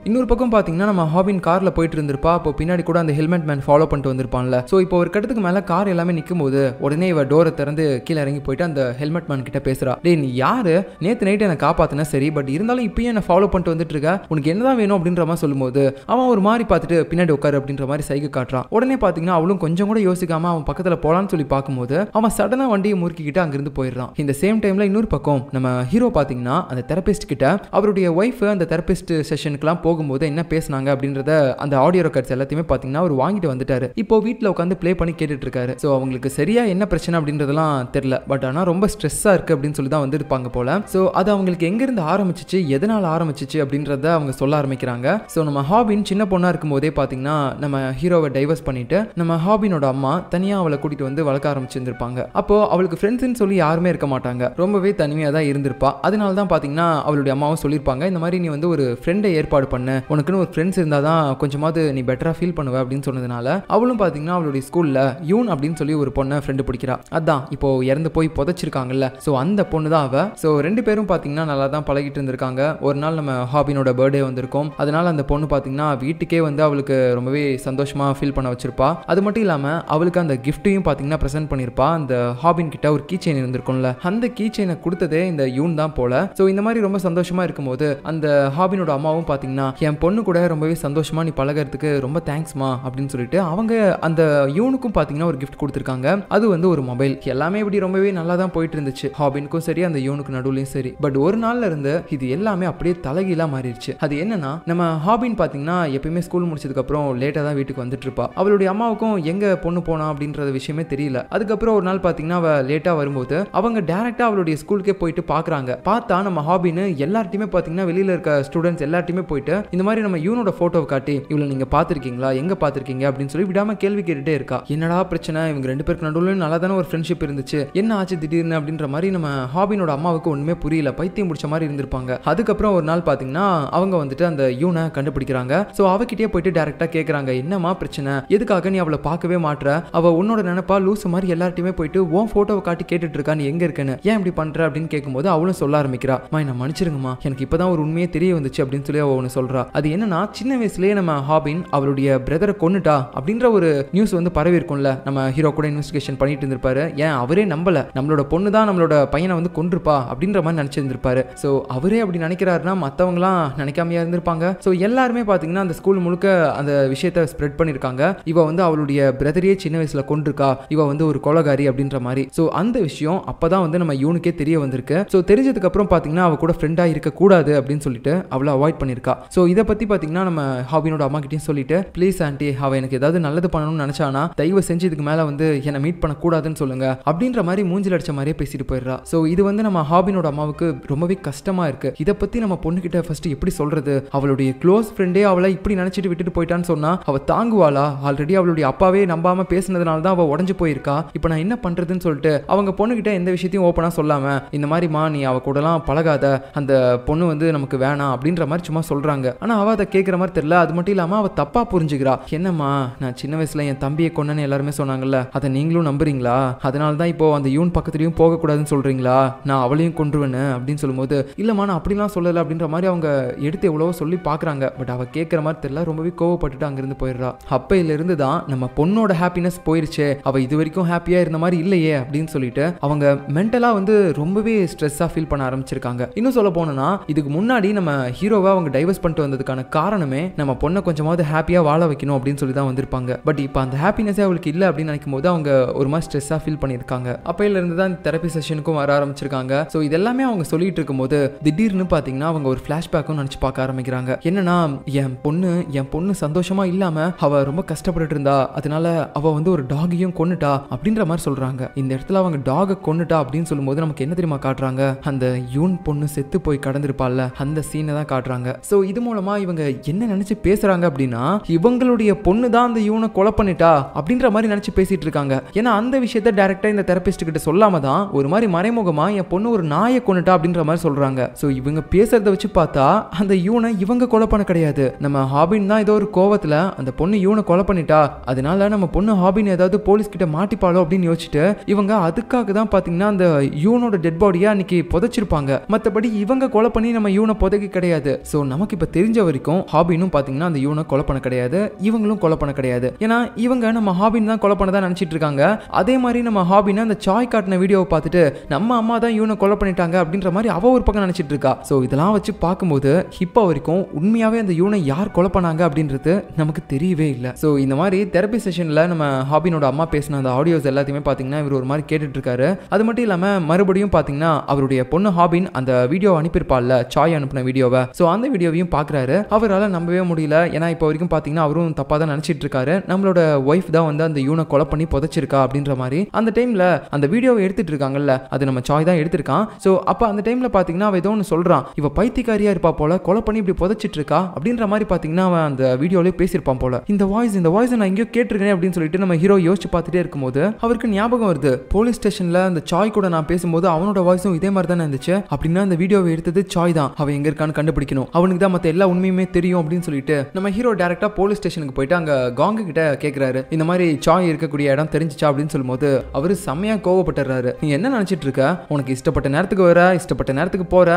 இன்னொரு பக்கம் பார்த்தீங்கன்னா நம்ம ஹாபின் காரில் போயிட்டு இருந்திருப்பா. அப்போ பின்னாடி கூட அந்த ஹெல்மெட் மேன் ஃபாலோ பண்ணிட்டு வந்திருப்பான்ல. ஸோ இப்போ ஒரு கட்டத்துக்கு மேலே கார் எல்லாமே நிற்கும் போது உடனே இவ டோரை திறந்து கீழே இறங்கி போயிட்டு அந்த ஹெல்மெட் மேன் கிட்ட பேசுறா. டேய் நீ யாரு, நேற்று நைட்டு என்னை காப்பாத்தினா சரி, பட் இருந்தாலும் இப்பயும் என்ன ஃபாலோ பண்ணிட்டு வந்துட்டு இருக்க, உனக்கு என்னதான் வேணும் அப்படின்ற மாதிரி சொல்லும்போது அவன் ஒரு மாதிரி பார்த்துட்டு பின்னாடி உட்காரு அப்படின்ற மாதிரி சைகை காட்டுறான். உடனே பார்த்தீங்கன்னா அவளும் கொஞ்சம் கூட யோசிக்காம அவன் பக்கத்தில் போலான்னு சொல்லி பார்க்கும்போது அவன் சடனாக வண்டியை முறுக்கிக்கிட்டு அங்கிருந்து போயிடுறான். இந்த சேம் டைம்ல இன்னொரு பக்கம் நம்ம ஹீரோ பார்த்தீங்கன்னா அந்த தெரபிஸ்ட் கிட்ட அவருடைய ஒய்ஃப் அந்த தெரபிஸ்ட் செஷனுக்குலாம் போகும்போது என்ன பேசினாங்க அப்படின்றத அந்த ஆடியோ ரெக்கார்ட்ஸ் எல்லாத்தையுமே பார்த்தீங்கன்னா அவர் வாங்கிட்டு வந்துட்டாரு. இப்போ வீட்டில் உட்காந்து ப்ளே பண்ணி கேட்டுட்டு இருக்காரு. ஸோ அவங்களுக்கு சரியா என்ன பிரச்சனை அப்படின்றதெல்லாம் தெரியல, பட் ஆனால் ரொம்ப ஸ்ட்ரெஸ்ஸாக இருக்கு அப்படின்னு சொல்லி தான் வந்துருப்பாங்க போல. ஸோ அது அவங்களுக்கு எங்கிருந்து ஆரம்பிச்சிச்சு, எதனால் ஆரம்பிச்சிச்சு அப்படின்றத அவங்க சொல்ல ஆரம்பிக்கிறாங்க. ஸோ நம்ம ஹாபின் சின்ன பொண்ணா இருக்கும் போதே பார்த்தீங்கன்னா நம்ம ஹீரோவை டைவர்ஸ் பண்ணிட்டு நம்ம ஹாபினோட அம்மா தனியாக அவளை கூட்டிட்டு வந்து வளர்க்க ஆரம்பிச்சிருந்திருப்பாங்க. அப்போ அவளுக்கு ஃப்ரெண்ட்ஸ்ன்னு சொல்லி யாருமே இருக்க மாட்டாங்க, ரொம்பவே தனிமையாக தான் இருந்திருப்பா. அதனால தான் பார்த்தீங்கன்னா அவளுடைய அம்மாவும் சொல்லியிருப்பாங்க, இந்த மாதிரி நீ வந்து ஒரு ஃப்ரெண்டை ஏற்பாடு பண்ணு, உனக்குன்னு ஒரு ஃப்ரெண்ட்ஸ் இருந்தால் தான் கொஞ்சமாவது நீ பெட்டராக ஃபீல் பண்ணுவ அப்படின்னு சொன்னதுனால அவளும் பார்த்தீங்கன்னா அவளுடைய ஸ்கூலில் யூன் அப்படின்னு சொல்லி ஒரு பொண்ணை ஃப்ரெண்டு பிடிக்கிறா. அதான் இப்போ இறந்து போய் புதைச்சிருக்காங்கல்ல, ஸோ அந்த பொண்ணு தான் அவ. ஸோ ரெண்டு பேரும் பார்த்தீங்கன்னா நல்லா தான் பழகிட்டு இருந்திருக்காங்க. ஒரு நாள் நம்ம ஹாபினோட பர்த்டே வந்திருக்கும். அதனால அந்த பொண்ணு பார்த்தீங்கன்னா வீட்டுக்கே வந்து அவளுக்கு ரொம்பவே சந்தோஷமா ஃபீல் பண்ண வச்சிருப்பா. அது மட்டும் இல்லாமல் அவளுக்கு அந்த கிஃப்ட்டையும் பார்த்தீங்கன்னா ப்ரெசென்ட் பண்ணியிருப்பா. அந்த ஹாபின் கிட்ட ஒரு கீ செயின் இருந்திருக்கும்ல, அந்த கீ செயினை கொடுத்ததே இந்த யூன் தான் போல. ஸோ இந்த மாதிரி ரொம்ப சந்தோஷமா இருக்கும்போது அந்த ஹாபினோட அம்மாவும் பார்த்தீங்கன்னா என் பொண்ணு கூட ரொம்பவே சந்தோஷமா நீ பழகிறதுக்கு ரொம்ப தேங்க்ஸ்மா அப்படின்னு சொல்லிட்டு அவங்க அந்த யூனுக்கும் பார்த்தீங்கன்னா ஒரு கிஃப்ட் கொடுத்துருக்காங்க. அது வந்து ஒரு மொபைல். எல்லாமே இப்படி ரொம்பவே நல்லா தான் போயிட்டு இருந்துச்சு, ஹாபினுக்கும் சரி அந்த யூனுக்கு நடுவுலையும் சரி. பட் ஒரு நாள்ல இருந்து இது எல்லாமே அப்படியே தலைகீழா மாறிடுச்சு. அது என்னன்னா நம்ம ஹாபின் பார்த்தீங்கன்னா எப்பயுமே ஸ்கூல் முடிச்சதுக்கு அப்புறம் லேட்டா தான் வீட்டுக்கு வந்துட்டு இருப்பா. அவளுடைய அம்மாவுக்கும் எங்க பொண்ணு போனா அப்படின்ற விஷயமே தெரியல. அதுக்கப்புறம் ஒரு நாள் பார்த்தீங்கன்னா அவ லேட்டா வரும்போது அவங்க டைரக்டா அவளுடைய ஸ்கூலுக்கே போயிட்டு பாக்குறாங்க. பார்த்தா நம்ம ஹாபின்னு எல்லார்ட்டையுமே பார்த்தீங்கன்னா வெளியில இருக்க ஸ்டூடெண்ட்ஸ் எல்லார்ட்டையுமே போயிட்டு இந்த மாதிரி நம்ம யூனோட போட்டோவை காட்டி இவளை நீங்க பாத்திருக்கீங்களா, எங்க பாத்திருக்கீங்க அப்படின்னு சொல்லி விடாம கேள்வி கேட்டுட்டே இருக்கா. என்னடா பிரச்சனை, இவங்க ரெண்டு பேருக்கு நடுவில் நல்லா தானே ஒரு ஃப்ரெண்ட்ஷிப் இருந்துச்சு, என்ன ஆச்சு திடீர்னு அப்படின்ற மாதிரி நம்ம ஹாபினோட அம்மாவுக்கு ஒண்ணுமே புரியல, பைத்தியம் பிடிச்ச மாதிரி இருந்திருப்பாங்க. அதுக்கப்புறம் ஒரு நாள் பாத்தீங்கன்னா அவங்க வந்துட்டு அந்த யூனை கண்டுபிடிக்கிறாங்க. ஸோ அவகிட்டே போயிட்டு டைரக்டா கேட்கறாங்க, என்னமா பிரச்சனை, எதுக்காக நீ அவளை பார்க்கவே மாட்ற, அவ உன்னோட நினைப்பா லூசு மாதிரி எல்லார்ட்டையுமே போயிட்டு உன் போட்டோவை காட்டி கேட்டுட்டு இருக்கா, நீ எங்க இருக்கன்னு, ஏன் இப்படி பண்ற அப்படின்னு கேட்கும்போது அவளும் சொல்ல ஆரம்பிக்கிறா, என்ன மன்னிச்சிருங்கம்மா, எனக்கு இப்பதான் ஒரு உண்மையே தெரிய வந்துச்சு அப்படின்னு சொல்லி அவ ஒன்று சொல்றா. அது என்னன்னா சின்ன வயசுலேயே நம்ம ஹாபின் அவளுடைய பிரதரை கொன்னுட்டா அப்படின்ற ஒரு நியூஸ் வந்து பரவி இருக்கும்ல. நம்ம ஹீரோ கூட இன்வெஸ்டிகேஷன் பண்ணிட்டு இருந்திருப்பாரு. ஏன் அவரே நம்பல, நம்மளோட பொண்ணு தான் நம்மளோட பையனை வந்து கொன்றுப்பா அப்படின்ற மாதிரி நினைச்சிருந்திருப்பாரு. ஸோ அவரே அப்படி நினைக்கிறாருன்னா மற்றவங்களாம் நினைக்காமையா இருந்திருப்பாங்க. ஸோ எல்லாருமே பார்த்தீங்கன்னா அந்த ஸ்கூல் முழுக்க அந்த விஷயத்தை ஸ்ப்ரெட் பண்ணியிருக்காங்க. இவ வந்து அவளுடைய பிரதரையே சின்ன வயசுல கொன்றுக்கா, இவ வந்து ஒரு கொலகாரி அப்படின்ற மாதிரி. ஸோ அந்த விஷயம் அப்பதான் வந்து நம்ம யூனுக்கே தெரிய வந்திருக்கு. ஸோ தெரிஞ்சதுக்கு அப்புறம் பார்த்தீங்கன்னா அவ கூட ஃப்ரெண்டா இருக்க கூடாது அப்படின்னு சொல்லிட்டு அவளை அவாய்ட் பண்ணியிருக்கா. ஸோ இதை பத்தி பார்த்தீங்கன்னா நம்ம ஹாபினோட அம்மா கிட்டையும் சொல்லிட்டு, ப்ளீஸ் ஆண்டி, அவ எனக்கு ஏதாவது நல்லது பண்ணணும்னு நினைச்சானா தயவு செஞ்சு இதுக்கு மேல வந்து என்னை மீட் பண்ண கூடாதுன்னு சொல்லுங்க அப்படின்ற மாதிரி மூஞ்சில் அடிச்ச மாதிரியே பேசிட்டு போயிடுறா. ஸோ இது வந்து நம்ம ஹாபினோட அம்மாவுக்கு ரொம்பவே கஷ்டமா இருக்கு. இதை பத்தி நம்ம பொண்ணுகிட்ட ஃபர்ஸ்ட் எப்படி சொல்றது, அவளுடைய க்ளோஸ் ஃப்ரெண்டே அவளை இப்படி நினைச்சிட்டு விட்டுட்டு போயிட்டான்னு சொன்னா அவ தாங்குவாளா? ஆல்ரெடி அவளுடைய அப்பாவே நம்பாம பேசினதுனால தான் அவ உடஞ்சு போயிருக்கா. இப்போ நான் என்ன பண்றதுன்னு சொல்லிட்டு அவங்க பொண்ணுகிட்ட எந்த விஷயத்தையும் ஓப்பனா சொல்லாம இந்த மாதிரிமா நீ அவ கூடலாம் பழகாத, அந்த பொண்ணு வந்து நமக்கு வேணாம் அப்படின்ற மாதிரி சும்மா சொல்றாங்க. ஆனா அவ அதை கேட்கிற மாதிரி தெரியல. அது மட்டும் இல்லாம அவ தப்பா புரிஞ்சுக்கிறா. என்னம்மா, நான் சின்ன வயசுல என் தம்பியை கொன்னன்னு எல்லாருமே சொன்னாங்கல்ல, அதை நீங்களும் நம்புறீங்களா? அதனால தான் இப்போ அந்த யூன் பக்கத்துலயும் போக கூடாதுன்னு சொல்றீங்களா? நான் அவளையும் கொன்றுவேன்னு அப்படின்னு சொல்லும்போது, இல்லம்மா நான் அப்படிலாம் சொல்லல அப்படின்ற மாதிரி அவங்க எடுத்து எவ்வளவோ சொல்லி பாக்குறாங்க. பட் அவ கேட்கிற மாதிரி தெரியல, ரொம்பவே கோவப்பட்டுட்டு அங்கிருந்து போயிடுறா. அப்பையில இருந்து தான் நம்ம பொண்ணோட ஹாப்பினஸ் போயிருச்சு, அவ இது வரைக்கும் ஹாப்பியா இருந்த மாதிரி இல்லையே அப்படின்னு சொல்லிட்டு அவங்க மென்டலா வந்து ரொம்பவே ஸ்ட்ரெஸ்ஸா ஃபீல் பண்ண ஆரம்பிச்சிருக்காங்க. இன்னும் சொல்ல போனோம்னா இதுக்கு முன்னாடி நம்ம ஹீரோவை அவங்க டைவர்ஸ் பண்ணிட்டு வந்ததுக்கான காரணமே நம்ம பொண்ணை கொஞ்சமாவது ஹாப்பியா வாழ வைக்கணும் அப்படின்னு சொல்லி தான் வந்திருப்பாங்க. பட் இப்போ அந்த ஹாப்பினஸே அவளுக்கு இல்லை அப்படின்னு நினைக்கும் போது அவங்க ஒரு மாதிரி ஸ்ட்ரெஸ்ஸா ஃபீல் பண்ணியிருக்காங்க. அப்பையில இருந்து தான் தெரப்பி செஷனுக்கும் வர ஆரம்பிச்சிருக்காங்க. ஸோ இதெல்லாமே அவங்க சொல்லிட்டு இருக்கும்போது திடீர்னு பார்த்தீங்கன்னா அவங்க ஒரு ஃபிளாஷ்பேக்கும் நினைச்சு பார்க்க ஆரம்பிக்கிறாங்க. என்னன்னா என் பொண்ணு சந்தோஷமா இல்லாம அவ ரொம்ப கஷ்டப்பட்டு இருந்தா, அதனால அவ வந்து ஒரு டாகையும் கொன்னுட்டா அப்படின்ற மாதிரி சொல்றாங்க. இந்த இடத்துல அவங்க டாகை கொன்னுட்டா அப்படின்னு சொல்லும்போது நமக்கு என்ன தெரியுமா காட்டுறாங்க, அந்த யூன் பொண்ணு செத்து போய் கடந்திருப்பாள்ல அந்த சீனை தான் காட்டுறாங்க. ஸோ இது மூலமா இவங்க என்ன நினைச்சு பேசுறாங்க அப்படின்னா இவங்களுடைய பொண்ணு தான் அந்த யூனை கொலை பண்ணிட்டா அப்படின்ற மாதிரி நினைச்சு பேசிட்டு இருக்காங்க. ஏன்னா அந்த விஷயத்தை டைரக்டா இந்த தெரபிஸ்ட் கிட்ட சொல்லாம தான் ஒரு மாதிரி மறைமுகமா என் பொண்ணு ஒரு நாயை கொன்னுட்டா அப்படின்ற மாதிரி சொல்றாங்க. சோ இவங்க பேசுறத வச்சு பார்த்தா அந்த யூனை இவங்க கொலை பண்ண கிடையாது, நம்ம ஹாபின் தான் ஏதோ ஒரு கோவத்துல அந்த பொண்ணு யூனை கொலை பண்ணிட்டா, அதனால நம்ம பொண்ணு ஹாபின் ஏதாவது போலீஸ் கிட்ட மாட்டிப்பாளோ அப்படின்னு யோசிச்சுட்டு இவங்க அதுக்காக தான் பாத்தீங்கன்னா அந்த யூனோட டெட் பாடியா அன்னைக்கு புதைச்சிருப்பாங்க. மத்தபடி இவங்க கொலை பண்ணி நம்ம யூனை புதைக்க கிடையாது. சோ நமக்கு இப்ப தெரிஞ்ச வரைக்கும் ஹாபினும் பாத்தீங்கன்னா அந்த யூனை கொலை பண்ண கிடையாது, இவங்களும் கொலை பண்ண கிடையாது. ஏன்னா இவங்க நம்ம ஹாபின் தான் கொலை பண்ணதா நினைச்சிட்டு இருக்காங்க. அதே மாதிரி நம்ம ஹாபின் அந்த சாய் காட்டின வீடியோவை பார்த்துட்டு நம்ம அம்மா தான் யூனை கொலை பண்ணிட்டாங்க அப்படின்ற மாதிரி அவ ஒரு பக்கம் நினைச்சிட்டு இருக்கா. சோ இதெல்லாம் வச்சு பார்க்கும்போது இப்போ வரைக்கும் உண்மையாவே அந்த யூனை யார் கொலை பண்ணாங்க அப்படின்றது நமக்கு தெரியவே இல்லை. சோ இந்த மாதிரி தெரப்பி செஷன்ல நம்ம ஹாபினோட அம்மா பேசின அந்த ஆடியோஸ் எல்லாத்தையுமே பாத்தீங்கன்னா இவர் ஒரு மாதிரி கேட்டுட்டு இருக்காரு. அது மட்டும் இல்லாம மறுபடியும் பாத்தீங்கன்னா அவருடைய பொண்ணு ஹாபின் அந்த வீடியோ அனுப்பியிருப்பாள்ல, சாய் அனுப்பின வீடியோவை, சோ அந்த வீடியோவையும் பாக்குறாரு. அவரால் நம்பவே முடியல. ஏன்னா இப்போ வரைக்கும் பாத்தீங்கன்னா அவரும் தப்பா தான் நினைச்சிட்டு இருக்காரு, நம்மளோட ஒய்ஃப் தான் வந்து அந்த யூனை கொலை பண்ணி புதைச்சிருக்கா அப்படின்ற மாதிரி. அந்த டைம்ல அந்த வீடியோவை எடுத்துட்டு இருக்காங்கல்ல, அது நம்ம சாய் தான் எடுத்திருக்கான். சோ அப்ப அந்த டைம்ல பாத்தீங்கன்னா அவ ஏதோ ஒன்று சொல்றான், இவ பைத்தியக்காரியா இருப்பா போல, கொலை பண்ணி இப்படி புதைச்சிட்டு இருக்கா அப்படின்ற மாதிரி பாத்தீங்கன்னா அவன் அந்த வீடியோலயே பேசியிருப்பான் போல. இந்த வாய்ஸ் நான் எங்கேயோ கேட்டிருக்கேன் அப்படின்னு சொல்லிட்டு நம்ம ஹீரோ யோசிச்சு பார்த்துட்டே இருக்கும்போது அவருக்கு ஞாபகம் வருது, போலீஸ் ஸ்டேஷன்ல அந்த சாய் கூட நான் பேசும்போது அவனோட வாய்ஸும் இதே மாதிரி தானே இருந்துச்சு, அப்படின்னா அந்த வீடியோவை எடுத்தது சாய் தான், அவன் எங்க இருக்கான்னு கண்டுபிடிக்கணும், அவனுக்கு தான் மத்த எல்லா உண்மையுமே தெரியும் அப்படின்னு சொல்லிட்டு நம்ம ஹீரோ டைரக்டா போலீஸ் ஸ்டேஷனுக்கு போயிட்டு அங்க காங்க கிட்ட கேட்கிறாரு, இந்த மாதிரி சாய் இருக்கக்கூடிய இடம் தெரிஞ்சிச்சா அப்படின்னு சொல்லும்போது அவரு செம்மையா கோவப்பட்டுறாரு. நீ என்ன நினைச்சிட்டு இருக்க, உனக்கு இஷ்டப்பட்ட நேரத்துக்கு வர, இஷ்டப்பட்ட நேரத்துக்கு போற,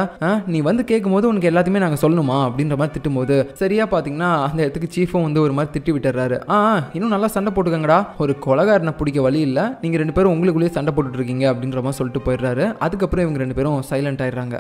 நீ வந்து கேட்கும் போது உனக்கு எல்லாத்தையுமே நாங்க சொல்லணுமா அப்படின்ற மாதிரி திட்டும் போது சரியா பாத்தீங்கன்னா அந்த இடத்துக்கு சீஃபும் வந்து ஒரு மாதிரி திட்டி விட்டுறாரு. இன்னும் நல்லா சண்டை போட்டுக்கங்கடா, ஒரு கொலைகாரனை பிடிக்க வழி இல்ல, நீங்க ரெண்டு பேரும் உங்களுக்குள்ளேயே சண்டை போட்டுட்டு இருக்கீங்க அப்படின்ற மாதிரி சொல்லிட்டு போயிடுறாரு. அதுக்கப்புறம் இவங்க ரெண்டு பேரும் சைலண்ட் ஆயிடுறாங்க.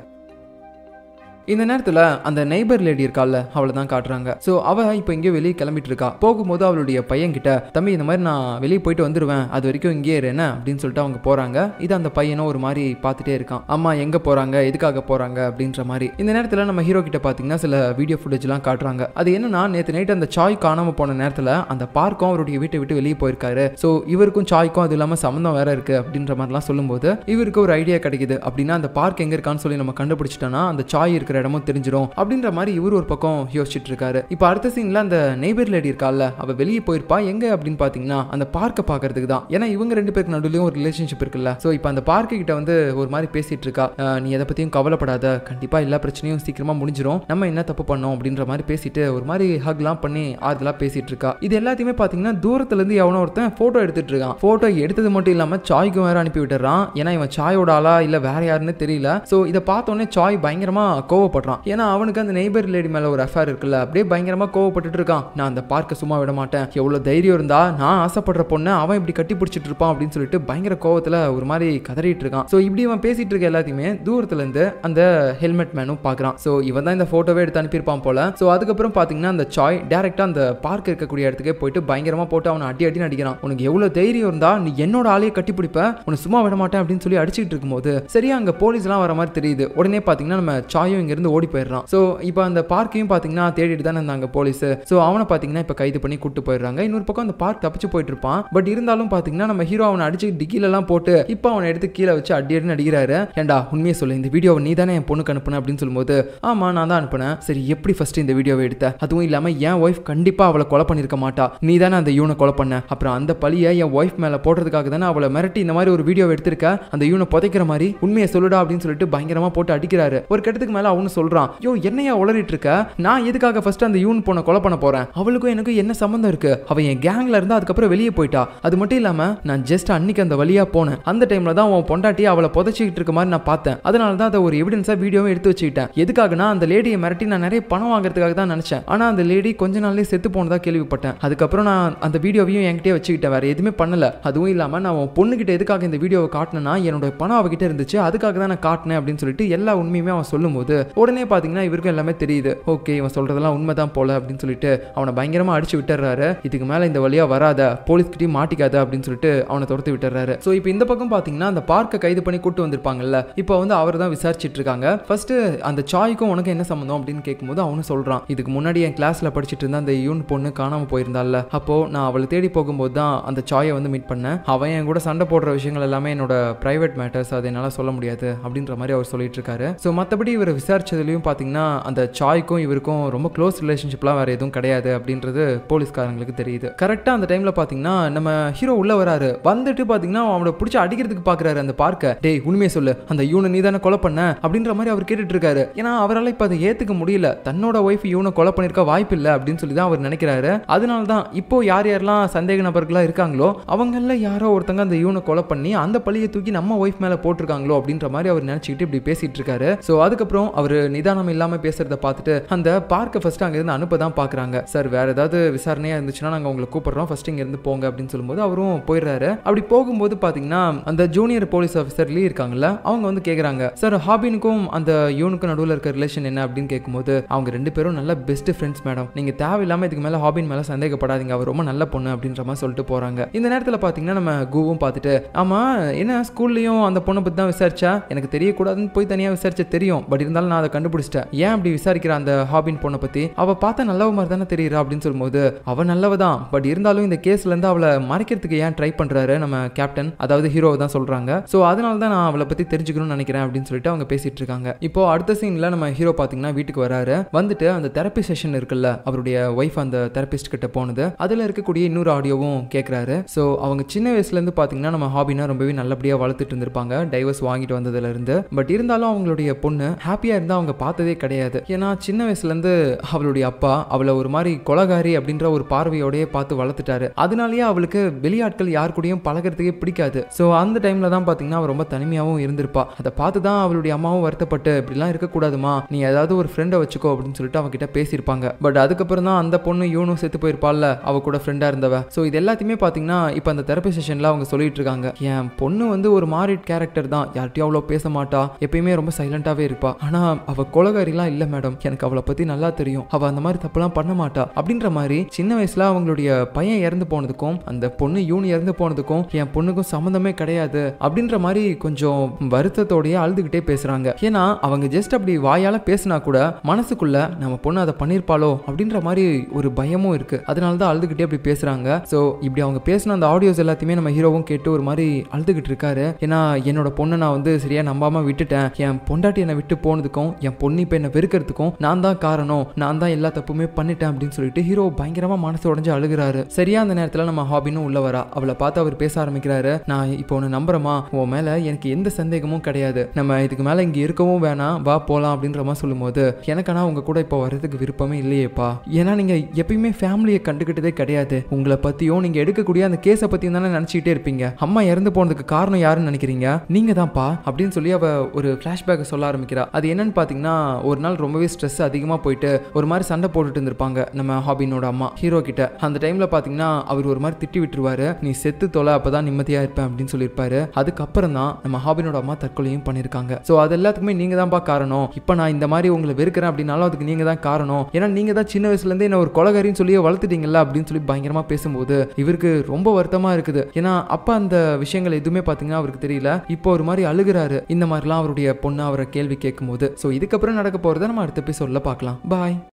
இந்த நேரத்தில் அந்த நெய்பர் லேடி இருக்கால அவளை தான் காட்டுறாங்க. ஸோ அவள் இப்போ இங்கே வெளியே கிளம்பிட்டு இருக்கா. போகும்போது அவளுடைய பையன் கிட்ட, தம்பி இந்த மாதிரி நான் வெளியே போயிட்டு வந்துடுவேன், அது வரைக்கும் இங்கே என்ன அப்படின்னு சொல்லிட்டு அவங்க போறாங்க. இது அந்த பையனும் ஒரு மாதிரி பார்த்துட்டே இருக்கான், அம்மா எங்கே போறாங்க, எதுக்காக போறாங்க அப்படின்ற மாதிரி. இந்த நேரத்தில் நம்ம ஹீரோ கிட்ட பார்த்தீங்கன்னா சில வீடியோ ஃபுட்டேஜ்லாம் காட்டுறாங்க. அது என்னன்னா நேற்று நைட் அந்த சாய் காணாம போன நேரத்தில் அந்த பார்க்கும் அவருடைய வீட்டை விட்டு வெளியே போயிருக்காரு. ஸோ இவருக்கும் சாய்க்கும் அது இல்லாமல் சம்மந்தம் வேற இருக்கு அப்படின்ற மாதிரிலாம் சொல்லும்போது இவருக்கு ஒரு ஐடியா கிடைக்குது. அப்படின்னா அந்த பார்க் எங்க இருக்கான்னு சொல்லி நம்ம கண்டுபிடிச்சிட்டோம்னா அந்த சாய் இருக்கிற இடமும் தெரிஞ்சிடும் அப்படின்ற மாதிரி இவர் ஒரு பக்கம் யோசிச்சுட்டு இருக்காரு. இப்போ அடுத்த சீன்ல அந்த நெய்பர் லேடி இருக்கால அவ வெளியே போயிருப்பா எங்க அப்படின்னு பாத்தீங்கன்னா அந்த பார்க்க பாக்குறதுக்கு தான். ஏன்னா இவங்க ரெண்டு பேருக்கு நடுவுலயும் ஒரு ரிலேஷன்ஷிப் இருக்குல்ல. சோ இப்போ அந்த பார்க்க கிட்ட வந்து ஒரு மாதிரி பேசிட்டு இருக்கா, நீ எதை பத்தியும் கவலைப்படாத, கண்டிப்பா எல்லா பிரச்சனையும் சீக்கிரமா முடிஞ்சிடும், நம்ம என்ன தப்பு பண்ணோம் அப்படின்ற மாதிரி பேசிட்டு ஒரு மாதிரி ஹக்லாம் பண்ணி ஆறுதலா பேசிட்டு இருக்கா. இது எல்லாத்தையுமே பாத்தீங்கன்னா தூரத்துல இருந்து எவனோ ஒருத்தன் போட்டோ எடுத்துட்டு இருக்கான். போட்டோ எடுத்தது மட்டும் இல்லாம சாய்க்கும் வேற அனுப்பி விட்டுறான். ஏன்னா இவன் சாயோட ஆளா இல்ல வேற யாருன்னு தெரியல. சோ இதை பார்த்தோன்னே சாய் பயங்கரமா கோவப்படுறான். ஏன்னா அவனுக்கு அந்த நெய்பர் லேடி மேல ஒரு அஃபேர் இருக்குல்ல, அப்படியே பயங்கரமா கோவப்பட்டு இருக்கான். நான் அந்த பார்க்க சும்மா விட மாட்டேன், எவ்வளவு தைரியம் இருந்தா நான் ஆசைப்படுற பொண்ணை அவன் இப்படி கட்டி பிடிச்சிட்டு இருப்பான் அப்படின்னு சொல்லிட்டு பயங்கர கோவத்துல ஒரு மாதிரி கதறிட்டு இருக்கான். சோ இப்படி அவன் பேசிட்டு இருக்க எல்லாத்தையுமே தூரத்துல இருந்து அந்த ஹெல்மெட் மேனும் பாக்குறான். சோ இவன் தான் இந்த போட்டோவே எடுத்து அனுப்பியிருப்பான் போல. சோ அதுக்கப்புறம் பாத்தீங்கன்னா அந்த சாய் டைரக்டா அந்த பார்க் இருக்கக்கூடிய இடத்துக்கே போயிட்டு பயங்கரமா போட்டு அவனை அடி அடிக்கிறான். உனக்கு எவ்வளவு தைரியம் இருந்தா நீ என்னோட ஆளையை கட்டி பிடிப்ப, உன்னை சும்மா விட மாட்டேன் அப்படின்னு சொல்லி அடிச்சுட்டு இருக்கும்போது சரியா அங்க போலீஸ் எல்லாம் வர மாதிரி தெரியுது. உடனே பாத்தீங்கன்னா நம்ம சாயும் இங்க இருந்து ஓடி போயிடுறான். சோ இப்போ அந்த பார்க்கையும் பாத்தீங்கன்னா தேடிட்டு தானே இருந்தாங்க போலீஸ். சோ அவனை பாத்தீங்கன்னா இப்ப கைது பண்ணி கூட்டு போயிடுறாங்க. இன்னொரு பக்கம் அந்த பார்க் தப்பிச்சு போயிட்டு இருப்பான். பட் இருந்தாலும் பாத்தீங்கன்னா நம்ம ஹீரோ அவனை அடிச்சு டிக்கில எல்லாம் போட்டு இப்போ அவனை எடுத்து கீழே வச்சு அடின்னு அடிக்கிறாரு. ஏண்டா உண்மையை சொல்லு, இந்த வீடியோவை நீ தானே என் பொண்ணுக்கு அனுப்புன அப்படின்னு சொல்லும்போது ஆமா நான் தான் அனுப்புனேன். சரி எப்படி ஃபர்ஸ்ட் இந்த வீடியோவை எடுத்த, அதுவும் இல்லாம என் ஒய்ஃப் கண்டிப்பா அவளை கொலை பண்ணிருக்க மாட்டா, நீ தானே அந்த யூனை கொலை பண்ண, அப்புறம் அந்த பழியை என் ஒய்ஃப் மேல போடுறதுக்காக தானே அவளை மிரட்டி இந்த மாதிரி ஒரு வீடியோ எடுத்திருக்க, அந்த யூனை புதைக்கிற மாதிரி, உண்மையை சொல்லுடா அப்படின்னு சொல்லிட்டு பயங்கரமா போட்டு அடிக்கிறாரு. ஒரு கட்டத்துக்கு மேல அவனு சொல்றான், யோ என்னையா உளறிட்டு இருக்க, நான் எதுக்காக ஃபர்ஸ்ட் அந்த யூன் பொண்ணை கொலை பண்ண போறேன், அவளுக்கும் எனக்கு என்ன சம்பந்தம் இருக்கு, அவ என் கேங்ல இருந்து அதுக்கப்புறம் வெளியே போயிட்டா, அது மட்டும் இல்லாம நான் ஜஸ்ட் அன்னைக்கு அந்த வழியா போனேன், அந்த டைம்ல தான் உன் பொண்டாட்டி அவளை புதைச்சிக்கிட்டு இருக்க மாதிரி நான் பார்த்தேன், அதனால தான் அதை ஒரு எவிடன்ஸா வீடியோவை எடுத்து வச்சுக்கிட்டேன். எதுக்காகனா அந்த லேடியை மிரட்டி நான் நிறைய பணம் வாங்குறதுக்காக தான் நினைச்சேன். ஆனா அந்த லேடி கொஞ்ச நாள்லயே செத்து போனதா கேள்விப்பட்டேன். அதுக்கப்புறம் நான் அந்த வீடியோவையும் என்கிட்டயே வச்சுக்கிட்டேன், வேற எதுவுமே பண்ணல. அதுவும் இல்லாம நான் உன் பொண்ணுகிட்ட எதுக்காக இந்த வீடியோவை காட்டினா என்னோட பணம் அவகிட்ட இருந்துச்சு, அதுக்காக தான் நான் காட்டினேன் அப்படின்னு சொல்லிட்டு எல்லா உண்மையுமே அவன் சொல்லும்போது உடனே பாத்தீங்கன்னா இவருக்கும் எல்லாமே தெரியுது. ஓகே இவன் சொல்றதெல்லாம் உண்மைதான் போல அப்படின்னு சொல்லிட்டு அவனை பயங்கரமா அடிச்சு விட்டுறாரு. இதுக்கு மேல இந்த வழியா வராத, போலீஸ் கிட்டயும் மாட்டிக்காத அப்படின்னு சொல்லிட்டு அவனை துரத்து விட்டுறாரு. சோ இப்போ இந்த பக்கம் பாத்தீங்கன்னா அந்த பார்க்க கைது பண்ணி கூட்டு வந்திருப்பாங்கல்ல, இப்போ வந்து அவர் தான் விசாரிச்சுட்டு இருக்காங்க. ஃபர்ஸ்ட் அந்த சாய்க்கும் உனக்கு என்ன சம்பந்தம் அப்படின்னு கேட்கும்போது அவனும் சொல்றான், இதுக்கு முன்னாடி என் கிளாஸ்ல படிச்சுட்டு இருந்த அந்த யூன் பொண்ணு காணாம போயிருந்தால, அப்போ நான் அவளை தேடி போகும்போது தான் அந்த சாயை வந்து மீட் பண்ணேன். அவன் என் கூட சண்டை போடுற விஷயங்கள் எல்லாமே என்னோட பிரைவேட் மேட்டர்ஸ், அதை என்னால சொல்ல முடியாது அப்படின்ற மாதிரி அவர் சொல்லிட்டு இருக்காரு. சோ மத்தபடி இவர் விசாரிச்சு விசாரிச்சதுலயும் பாத்தீங்கன்னா அந்த சாய்க்கும் இவருக்கும் ரொம்ப க்ளோஸ் ரிலேஷன்ஷிப்லாம் வேற எதுவும் கிடையாது அப்படின்றது போலீஸ்காரங்களுக்கு தெரியுது. கரெக்டா அந்த டைம்ல பாத்தீங்கன்னா நம்ம ஹீரோ உள்ள வராரு. வந்துட்டு பாத்தீங்கன்னா அவனை பிடிச்சி அடிக்கிறதுக்கு பாக்குறாரு அந்த பார்க்க. டேய் உண்மையை சொல்லு, அந்த யூனை நீ தானே கொலை பண்ண அப்படின்ற மாதிரி அவர் கேட்டுட்டு இருக்காரு. ஏன்னா அவரால் இப்ப அதை ஏத்துக்க முடியல, தன்னோட ஒய்ஃப் யூனை கொலை பண்ணிருக்க வாய்ப்பு இல்லை அப்படின்னு சொல்லி தான் அவர் நினைக்கிறாரு. அதனாலதான் இப்போ யார் யாரெல்லாம் சந்தேக நபர்களா இருக்காங்களோ அவங்கள யாரோ ஒருத்தங்க அந்த யூனை கொலை பண்ணி அந்த பழியை தூக்கி நம்ம ஒய்ஃப் மேல போட்டிருக்காங்களோ அப்படின்ற மாதிரி அவர் நினைச்சுக்கிட்டு இப்படி பேசிட்டு இருக்காரு. சோ அதுக்கப்புறம் அவர் நிதானம் இல்லாம பேசுறத பார்த்துட்டு அந்த பார்க்க ஃபர்ஸ்ட் அங்க இருந்து அனுப்ப தான் பாக்குறாங்க. சார் வேற ஏதாவது விசாரணையா இருந்துச்சுன்னா நாங்க உங்களை கூப்பிடுறோம், ஃபர்ஸ்ட் இங்க இருந்து போங்க அப்படின்னு சொல்லும்போது அவரும் போயிடுறாரு. அப்படி போகும்போது பாத்தீங்கன்னா அந்த ஜூனியர் போலீஸ் ஆஃபீஸர் லீ இருக்காங்கல்ல, அவங்க வந்து கேக்குறாங்க, சார் ஹாபினுக்கும் அந்த யூனுக்கும் நடுவில் இருக்க ரிலேஷன் என்ன அப்படின்னு கேட்கும்போது அவங்க ரெண்டு பேரும் நல்ல பெஸ்ட் ஃப்ரெண்ட்ஸ் மேடம், நீங்க தேவையில்லாம இதுக்கு மேல ஹாபின் மேல சந்தேகப்படாதீங்க, அவர் ரொம்ப நல்ல பொண்ணு அப்படின்ற மாதிரி சொல்லிட்டு போறாங்க. இந்த நேரத்தில் பாத்தீங்கன்னா நம்ம கூவும் பார்த்துட்டு, ஆமா என்ன ஸ்கூல்லையும் அந்த பொண்ணை பத்தி தான் விசாரிச்சா, எனக்கு தெரியக்கூடாதுன்னு போய் தனியா விசாரிச்ச தெரியும், பட் இருந்தாலும் நான் அதை கண்டுபிடிச்சிட்டேன், ஏன் அப்படி விசாரிக்கிற அந்த ஹாபின் பொண்ணை பத்தி, அவ பார்த்தா நல்லவ மாதிரி தானே தெரியுறா அப்படின்னு சொல்லும்போது அவ நல்லவதான், பட் இருந்தாலும் இந்த கேஸ்ல இருந்து அவளை மறைக்கிறதுக்கு ஏன் ட்ரை பண்றாரு நம்ம கேப்டன், அதாவது ஹீரோவை தான் சொல்றாங்க. சோ அதனால தான் நான் அவளை பத்தி தெரிஞ்சுக்கணும்னு நினைக்கிறேன் அப்படின்னு சொல்லிட்டு அவங்க பேசிட்டு இருக்காங்க. இப்போ அடுத்த சீன்ல நம்ம ஹீரோ பாத்தீங்கன்னா வீட்டுக்கு வராரு. வந்துட்டு அந்த தெரப்பி செஷன் இருக்குல்ல, அவருடைய ஒய்ஃப் அந்த தெரபிஸ்ட் கிட்ட போனது, அதுல இருக்கக்கூடிய இன்னொரு ஆடியோவும் கேட்கிறாரு. சோ அவங்க சின்ன வயசுல இருந்து பாத்தீங்கன்னா நம்ம ஹாபினா ரொம்பவே நல்லபடியா வளர்த்துட்டு இருந்திருப்பாங்க டைவர்ஸ் வாங்கிட்டு வந்ததுல இருந்து. பட் இருந்தாலும் அவங்களுடைய பொண்ணு ஹாப்பியா இருந்தா அவங்க பார்த்ததே கிடையாது. ஏன்னா சின்ன வயசுல இருந்து அவளுடைய அப்பா அவளை ஒரு மாதிரி கொலகாரி அப்படின்ற ஒரு பார்வையோடய பார்த்து வளர்த்துட்டாரு. அதனாலேயே அவளுக்கு வெளியாட்கள் யார் கூடயும் பழகிறதுக்கே பிடிக்காது. சோ அந்த டைம்ல தான் பாத்தீங்கன்னா அவ ரொம்ப தனிமையாவும் இருந்திருப்பா. அதை பார்த்து தான் அவளுடைய அம்மாவும் வருத்தப்பட்டு இப்படிலாம் இருக்கக்கூடாதுமா, நீ ஏதாவது ஒரு ஃப்ரெண்டை வச்சுக்கோ அப்படின்னு சொல்லிட்டு அவகிட்ட பேசியிருப்பாங்க. பட் அதுக்கப்புறம் தான் அந்த பொண்ணு யூனும் செத்து போயிருப்பாள்ல, அவ கூட ஃப்ரெண்டா இருந்தவ. சோ இது எல்லாத்தையுமே பாத்தீங்கன்னா இப்ப அந்த தெரப்பி செஷன்ல அவங்க சொல்லிட்டு இருக்காங்க, என் பொண்ணு வந்து ஒரு மாரிட் கேரக்டர் தான், யார்கிட்டயும் அவ்வளோ பேச மாட்டா, எப்பயுமே ரொம்ப சைலண்டாவே இருப்பா, ஆனா அவ கொலகாரிலாம் இல்ல மேடம், எனக்கு அவளை பத்தி நல்லா தெரியும், அவ அந்த மாதிரி தப்புலாம் பண்ண மாட்டா அப்படின்ற மாதிரி. சின்ன வயசுல அவங்களுடைய பையன் இறந்து போனதுக்கும் அந்த பொண்ணு யூனி இறந்து போனதுக்கும் என் பொண்ணுக்கும் சம்மந்தமே கிடையாது அப்படின்ற மாதிரி கொஞ்சம் வருத்தத்தோடய அழுதுகிட்டே பேசுறாங்க. ஏன்னா அவங்க ஜஸ்ட் அப்படி வாயால பேசினா கூட மனசுக்குள்ள நம்ம பொண்ணு அதை பண்ணிருப்பாளோ அப்படின்ற மாதிரி ஒரு பயமும் இருக்கு. அதனாலதான் அழுதுகிட்டே அப்படி பேசுறாங்க. சோ இப்படி அவங்க பேசின அந்த ஆடியோஸ் எல்லாத்தையுமே நம்ம ஹீரோவும் கேட்டு ஒரு மாதிரி அழுதுகிட்டு இருக்காரு. ஏன்னா என்னோட பொண்ணை நான் வந்து சரியா நம்பாம விட்டுட்டேன், என் பொண்டாட்டி என்னை விட்டு போனதுக்கும் என் பொண்ணு இப்ப என்ன வெறுக்கிறதுக்கும் நான் தான் காரணம், நான் தான் எல்லா தப்புமே பண்ணிட்டேன் அப்படின்னு சொல்லிட்டு ஹீரோ பயங்கரமா மனசு உடைஞ்சு அழுகிறாரு. சரியா அந்த நேரத்துல நம்ம ஹாபினும் உள்ள வரா. அவளை பார்த்து அவர் பேச ஆரம்பிக்கிறாரு, நான் இப்போ உன்னை நம்புறமா, உன் மேல எனக்கு எந்த சந்தேகமும் கிடையாது, நம்ம இதுக்கு மேல இங்க இருக்கவும் வேணாம், வா போலாம் அப்படின்ற மாதிரி சொல்லும்போது எனக்கு ஆனா உங்க கூட இப்போ வர்றதுக்கு விருப்பமே இல்லையேப்பா, ஏன்னா நீங்க எப்பயுமே ஃபேமிலியை கண்டுகிட்டதே கிடையாது, உங்களை பத்தியும் நீங்க எடுக்கக்கூடிய அந்த கேஸை பத்தியும் தானே நினைச்சிட்டே இருப்பீங்க, அம்மா இறந்து போனதுக்கு காரணம் யாருன்னு நினைக்கிறீங்க, நீங்க தான்ப்பா அப்படின்னு சொல்லி அவ ஒரு பிளாஷ்பேக் சொல்ல ஆரம்பிக்கிறா. அது என்னன்னு பாத்தீங்கன்னா ஒரு நாள் ரொம்பவே ஸ்ட்ரெஸ் அதிகமா போயிட்டு ஒரு மாதிரி சண்டை போட்டுட்டு இருந்திருப்பாங்க நம்ம ஹாபினோட அம்மா ஹீரோ கிட்ட. அந்த டைம்ல பாத்தீங்கன்னா அவர் ஒரு மாதிரி திட்டி விட்டுருவாரு, நீ செத்து தொலை அப்பதான் நிம்மதியா இருப்பேன் அப்படின்னு சொல்லியிருப்பாரு. அதுக்கப்புறம் தான் நம்ம ஹாபினோட அம்மா தற்கொலையும் பண்ணிருக்காங்க. சோ அது எல்லாத்துக்குமே நீங்க தான்ப்பா காரணம், இப்ப நான் இந்த மாதிரி உங்களை வெறுக்கிறேன் அப்படின்னாலும் அதுக்கு நீங்க தான் காரணம், ஏன்னா நீங்க தான் சின்ன வயசுல இருந்தே என்ன ஒரு கொலகாரின்னு சொல்லி வளர்த்துட்டீங்கல்ல அப்படின்னு சொல்லி பயங்கரமா பேசும்போது இவருக்கு ரொம்ப வருத்தமா இருக்குது. ஏன்னா அப்ப அந்த விஷயங்கள் எதுவுமே பாத்தீங்கன்னா அவருக்கு தெரியல. இப்போ ஒரு மாதிரி அழுகிறாரு இந்த மாதிரிலாம் அவருடைய பொண்ணு அவரை கேள்வி கேட்கும் போது. சோ இதுக்கப்புறம் நடக்க போறதை நம்ம அடுத்த எபிசோட்ல பார்க்கலாம். பாய்.